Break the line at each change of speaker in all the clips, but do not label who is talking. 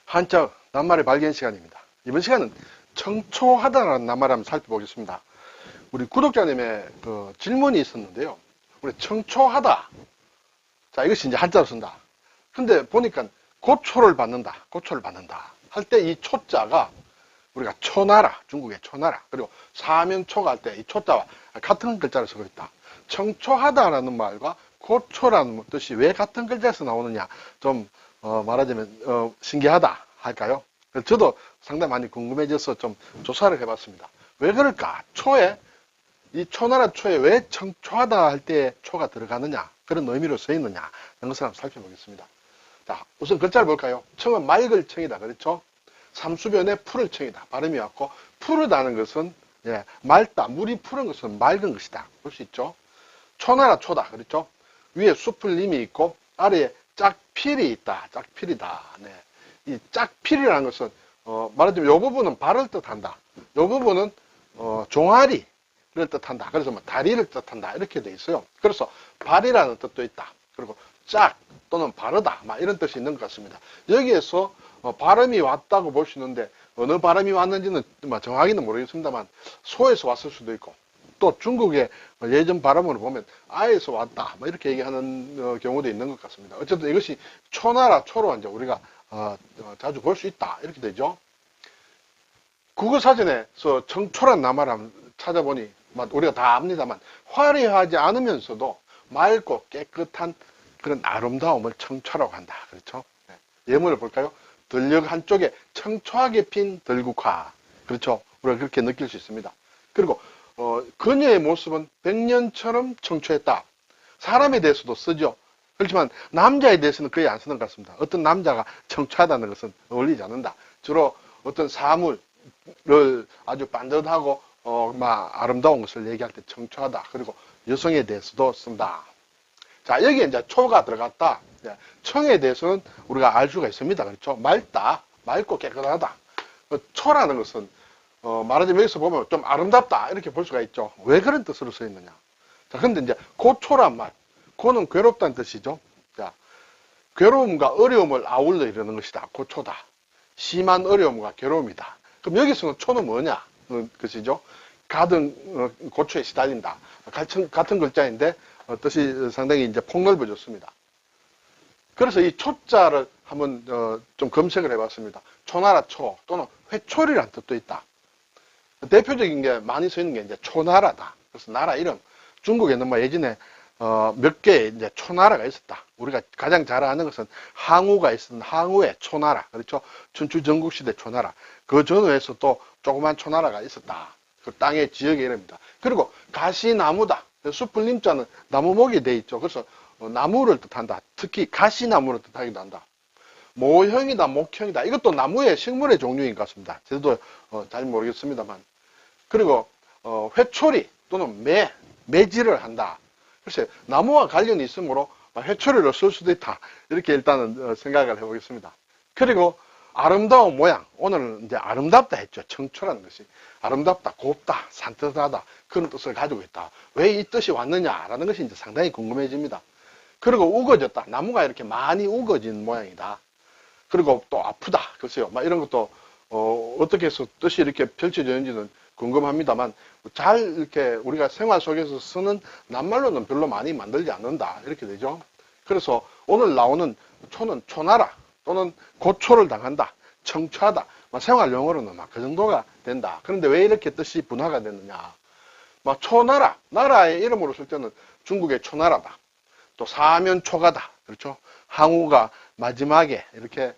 한자 낱말의 발견 시간입니다. 이번 시간은 청초하다라는 낱말을 한번 살펴보겠습니다. 우리 구독자님의 그 질문이 있었는데요. 우리 청초하다. 자, 이것이 이제 한자로 쓴다. 근데 보니까 고초를 받는다. 고초를 받는다. 할 때 이 초자가 우리가 초나라, 중국의 초나라, 그리고 사면초가 할 때 이 초자와 같은 글자를 쓰고 있다. 청초하다라는 말과 고초라는 뜻이 왜 같은 글자에서 나오느냐. 좀 말하자면 신기하다 할까요? 저도 상당히 많이 궁금해져서 좀 조사를 해봤습니다. 왜 그럴까? 이 초나라 초에 왜 청초하다 할 때 초가 들어가느냐, 그런 의미로 써 있느냐, 이런 것을 한번 살펴보겠습니다. 자, 우선 글자를 볼까요? 청은 맑을 청이다. 그렇죠? 삼수변에 푸를 청이다. 발음이 왔고, 푸르다는 것은, 맑다. 물이 푸른 것은 맑은 것이다. 볼 수 있죠? 초나라 초다. 그렇죠? 위에 수풀림이 있고, 아래에 짝필이 있다. 짝필이다. 네. 이 짝필이라는 것은, 말하자면 이 부분은 발을 뜻한다. 이 부분은, 종아리를 뜻한다. 그래서 뭐 다리를 뜻한다. 이렇게 돼 있어요. 그래서 발이라는 뜻도 있다. 그리고 짝 또는 바르다. 막 이런 뜻이 있는 것 같습니다. 여기에서 발음이 왔다고 볼 수 있는데, 어느 발음이 왔는지는 정확히는 모르겠습니다만, 소에서 왔을 수도 있고, 또 중국의 예전 발음으로 보면 아에서 왔다. 뭐 이렇게 얘기하는 경우도 있는 것 같습니다. 어쨌든 이것이 초나라 초로 이제 우리가 자주 볼 수 있다. 이렇게 되죠. 국어사전에서 청초란 낱말을 한번 찾아보니, 우리가 다 압니다만, 화려하지 않으면서도 맑고 깨끗한 그런 아름다움을 청초라고 한다. 그렇죠? 네. 예문을 볼까요? 들녘 한쪽에 청초하게 핀 들국화. 그렇죠? 우리가 그렇게 느낄 수 있습니다. 그리고 그녀의 모습은 백년처럼 청초했다. 사람에 대해서도 쓰죠. 그렇지만 남자에 대해서는 거의 안 쓰는 것 같습니다. 어떤 남자가 청초하다는 것은 어울리지 않는다. 주로 어떤 사물을 아주 반듯하고 아름다운 것을 얘기할 때 청초하다. 그리고 여성에 대해서도 쓴다. 자, 여기에 이제 초가 들어갔다. 청에 대해서는 우리가 알 수가 있습니다. 그렇죠? 맑다. 맑고 깨끗하다. 초라는 것은, 말하자면 여기서 보면 좀 아름답다. 이렇게 볼 수가 있죠. 왜 그런 뜻으로 써 있느냐. 자, 근데 이제 고초란 말. 고는 괴롭다는 뜻이죠. 자, 괴로움과 어려움을 아울러 이르는 것이다. 고초다. 심한 어려움과 괴로움이다. 그럼 여기서는 초는 뭐냐? 것이죠. 가든 고초에 시달린다. 같은 글자인데, 뜻이 상당히 이제 폭넓어졌습니다. 그래서 이 초자를 한번 좀 검색을 해봤습니다. 초나라 초 또는 회초리라는 뜻도 있다. 대표적인 게 많이 쓰이는 게 이제 초나라다. 그래서 나라 이름. 중국에는 뭐 예전에 몇 개의 이제 초나라가 있었다. 우리가 가장 잘 아는 것은 항우가 있었던 항우의 초나라. 그렇죠? 춘추 전국시대 초나라. 그 전후에서 또 조그만 초나라가 있었다. 그 땅의 지역의 이름입니다. 그리고 가시나무다. 수풀림자는 나무목이 돼 있죠. 그래서 나무를 뜻한다. 특히 가시나무를 뜻하기도 한다. 모형이다, 목형이다. 이것도 나무의 식물의 종류인 것 같습니다. 저도 잘 모르겠습니다만. 그리고 회초리 또는 매질을 한다. 글쎄, 나무와 관련이 있으므로 회초리를 쓸 수도 있다. 이렇게 일단은 생각을 해보겠습니다. 그리고 아름다운 모양. 오늘은 이제 아름답다 했죠. 청초라는 것이. 아름답다, 곱다, 산뜻하다. 그런 뜻을 가지고 있다. 왜 이 뜻이 왔느냐라는 것이 이제 상당히 궁금해집니다. 그리고 우거졌다. 나무가 이렇게 많이 우거진 모양이다. 그리고 또 아프다. 글쎄요. 이런 것도, 어떻게 해서 뜻이 이렇게 펼쳐지는지는 궁금합니다만, 잘 이렇게 우리가 생활 속에서 쓰는 낱말로는 별로 많이 만들지 않는다. 이렇게 되죠. 그래서 오늘 나오는 초는 초나라 또는 고초를 당한다. 청초하다. 생활 용어로는 그 정도가 된다. 그런데 왜 이렇게 뜻이 분화가 됐느냐. 초나라. 나라의 이름으로 쓸 때는 중국의 초나라다. 또 사면초가다. 그렇죠? 항우가 마지막에 이렇게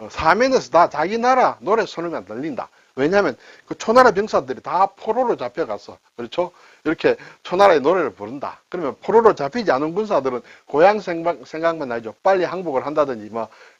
사면에서 다 자기 나라 노래 선을만 들린다. 왜냐하면 그 초나라 병사들이 다 포로로 잡혀가서, 그렇죠? 이렇게 초나라의 노래를 부른다. 그러면 포로로 잡히지 않은 군사들은 고향 생각만 나죠. 빨리 항복을 한다든지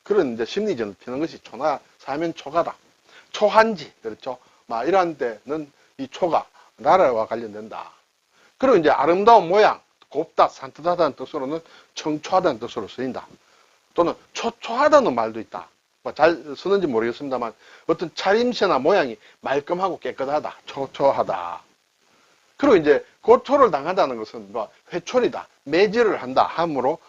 그런 이제 심리전을 피는 것이 사면초가다. 초한지, 그렇죠? 이러한 때는 이 초가 나라와 관련된다. 그리고 이제 아름다운 모양, 곱다, 산뜻하다는 뜻으로는 청초하다는 뜻으로 쓰인다. 또는 초초하다는 말도 있다. 잘 쓰는지 모르겠습니다만 어떤 차림새나 모양이 말끔하고 깨끗하다. 초초하다. 그리고 이제 고초를 당한다는 것은 회초리다. 매질을 한다 함으로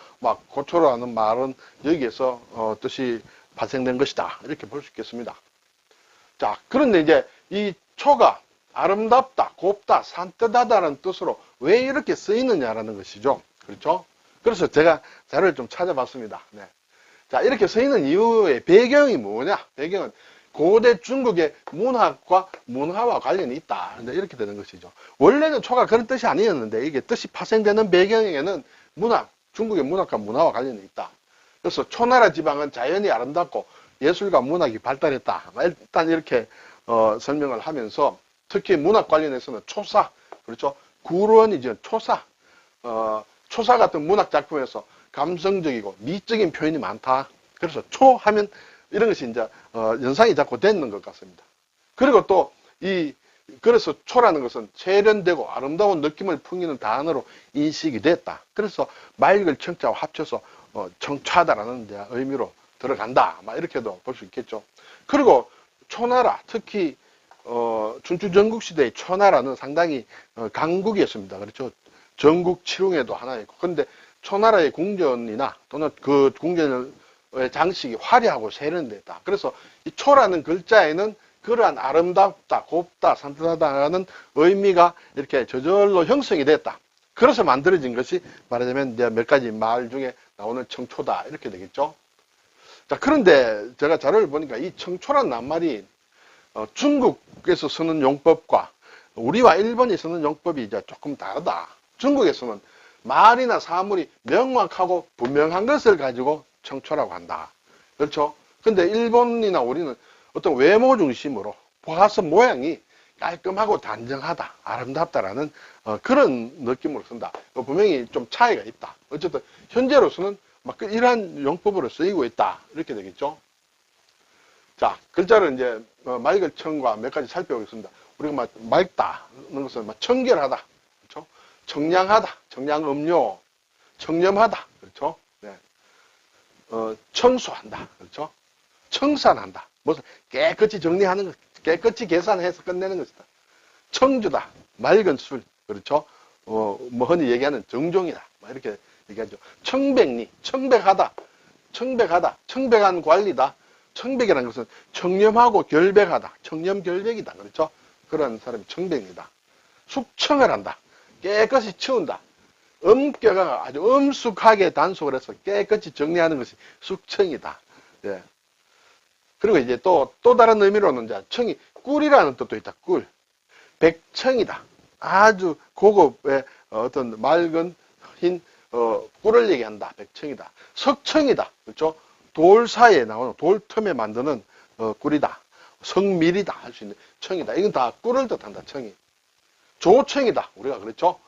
고초라는 말은 여기에서 뜻이 발생된 것이다. 이렇게 볼 수 있겠습니다. 자, 그런데 이제 이 초가 아름답다, 곱다, 산뜻하다는 뜻으로 왜 이렇게 쓰이느냐라는 것이죠. 그렇죠? 그래서 제가 자료를 좀 찾아봤습니다. 네. 자, 이렇게 쓰이는 이유의 배경이 뭐냐? 배경은 고대 중국의 문학과 문화와 관련이 있다. 이렇게 되는 것이죠. 원래는 초가 그런 뜻이 아니었는데 이게 뜻이 파생되는 배경에는 문학, 중국의 문학과 문화와 관련이 있다. 그래서 초나라 지방은 자연이 아름답고 예술과 문학이 발달했다. 일단 이렇게 설명을 하면서 특히 문학 관련해서는 초사, 그렇죠? 구론이죠. 초사, 초사 같은 문학 작품에서 감성적이고 미적인 표현이 많다. 그래서 초하면 이런 것이 이제 연상이 자꾸 되는 것 같습니다. 그리고 또 그래서 초라는 것은 세련되고 아름다운 느낌을 풍기는 단어로 인식이 됐다. 그래서 맑을 청자와 합쳐서 청초하다라는 의미로 들어간다. 막 이렇게도 볼 수 있겠죠. 그리고 초나라, 특히 춘추 전국 시대의 초나라는 상당히 강국이었습니다. 그렇죠. 전국 칠웅에도 하나 있고. 그런데 초나라의 궁전이나 또는 그 궁전의 장식이 화려하고 세련됐다. 그래서 이 초라는 글자에는 그러한 아름답다, 곱다, 산뜻하다는 의미가 이렇게 저절로 형성이 됐다. 그래서 만들어진 것이 말하자면 몇 가지 말 중에 나오는 청초다. 이렇게 되겠죠. 자, 그런데 제가 자료를 보니까 이 청초란 낱말이 중국에서 쓰는 용법과 우리와 일본이 쓰는 용법이 이제 조금 다르다. 중국에서는 말이나 사물이 명확하고 분명한 것을 가지고 청초라고 한다. 그렇죠? 근데 일본이나 우리는 어떤 외모 중심으로 보아서 모양이 깔끔하고 단정하다, 아름답다라는 그런 느낌으로 쓴다. 분명히 좀 차이가 있다. 어쨌든 현재로서는 막 이러한 용법으로 쓰이고 있다. 이렇게 되겠죠. 자, 글자를 이제 맑을 청과 몇 가지 살펴보겠습니다. 우리가 맑다는 것은 청결하다, 그렇죠? 청량하다, 청량음료, 청렴하다, 그렇죠? 네. 청소한다, 그렇죠? 청산한다, 무슨 깨끗이 정리하는 것, 깨끗이 계산해서 끝내는 것이다. 청주다, 맑은 술, 그렇죠? 흔히 얘기하는 정종이다, 이렇게 얘기하죠. 청백리, 청백하다, 청백한 관리다. 청백이라는 것은 청렴하고 결백하다, 청렴결백이다, 그렇죠? 그런 사람이 청백이다. 숙청을 한다, 깨끗이 치운다. 엄격하게 아주 엄숙하게 단속을 해서 깨끗이 정리하는 것이 숙청이다. 예. 그리고 이제 또 다른 의미로는 이제 청이 꿀이라는 뜻도 있다. 꿀. 백청이다. 아주 고급의 어떤 맑은 흰 꿀을 얘기한다. 백청이다. 석청이다. 그렇죠? 돌 사이에 나오는 돌 틈에 만드는 꿀이다. 성밀이다 할 수 있는 청이다. 이건 다 꿀을 뜻한다. 청이. 조청이다. 우리가 그렇죠?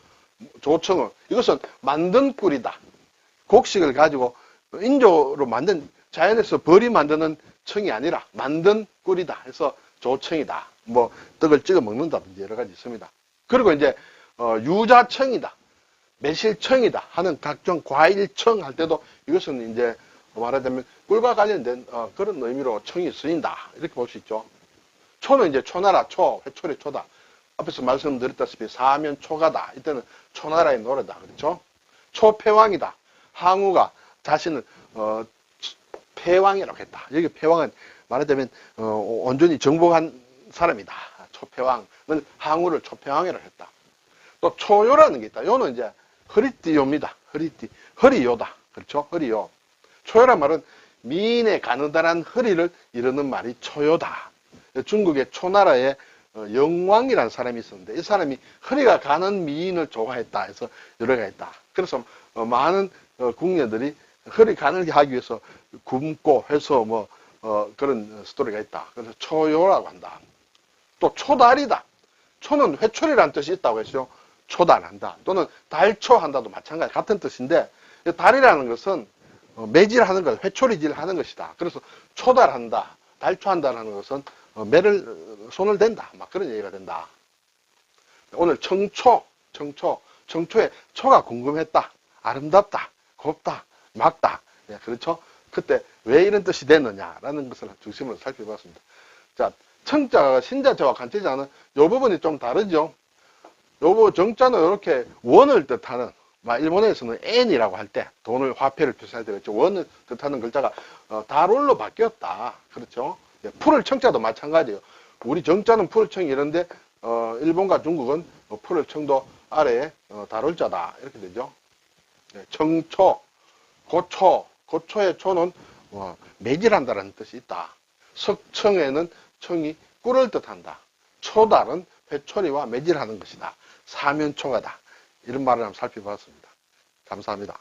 조청은 이것은 만든 꿀이다. 곡식을 가지고 인조로 만든 자연에서 벌이 만드는 청이 아니라 만든 꿀이다 해서 조청이다. 뭐 떡을 찍어 먹는다든지 여러 가지 있습니다. 그리고 이제 유자청이다, 매실청이다 하는 각종 과일청 할 때도 이것은 이제 말하자면 꿀과 관련된 그런 의미로 청이 쓰인다. 이렇게 볼 수 있죠. 초는 이제 초나라 초, 회초리 초다. 앞에서 말씀드렸다시피 사면 초가다. 이때는 초나라의 노래다. 그렇죠? 초패왕이다. 항우가 자신을 패왕이라고 했다. 여기 패왕은 말하자면 온전히 정복한 사람이다. 초패왕은 항우를 초패왕이라고 했다. 또 초요라는 게 있다. 요는 이제 허리띠요입니다. 허리띠. 허리요다. 그렇죠? 허리요. 초요란 말은 미인의 가느다란 허리를 이루는 말이 초요다. 중국의 초나라에 영왕이라는 사람이 있었는데 이 사람이 허리가 가는 미인을 좋아했다 해서 여러가 있다. 그래서 많은 궁녀들이 허리 가늘게 하기 위해서 굶고 해서 그런 스토리가 있다. 그래서 초요라고 한다. 또 초달이다. 초는 회초리라는 뜻이 있다고 했죠. 초달한다. 또는 달초한다도 마찬가지 같은 뜻인데 달이라는 것은 매질하는 것, 회초리질 하는 것이다. 그래서 초달한다, 달초한다라는 것은 손을 댄다. 막 그런 얘기가 된다. 오늘 청초의 초가 궁금했다. 아름답다, 곱다, 맑다. 네, 그렇죠? 그때 왜 이런 뜻이 됐느냐라는 것을 중심으로 살펴봤습니다. 자, 청자가 신자자와 간자자는 이 부분이 좀 다르죠. 정자는 이렇게 원을 뜻하는 일본에서는 엔이라고 할 때 돈을 화폐를 표시할 때 그렇죠. 원을 뜻하는 글자가 다롤로 바뀌었다. 그렇죠. 풀을 청자도 마찬가지예요. 우리 정자는 풀을 청 이런데 일본과 중국은 풀을 청도 아래에 다롤자다 이렇게 되죠. 청초, 고초의 초는 매질한다는 뜻이 있다. 석청에는 청이 꿀을 뜻한다. 초달은 회초리와 매질하는 것이다. 사면초가다. 이런 말을 한번 살펴봤습니다. 감사합니다.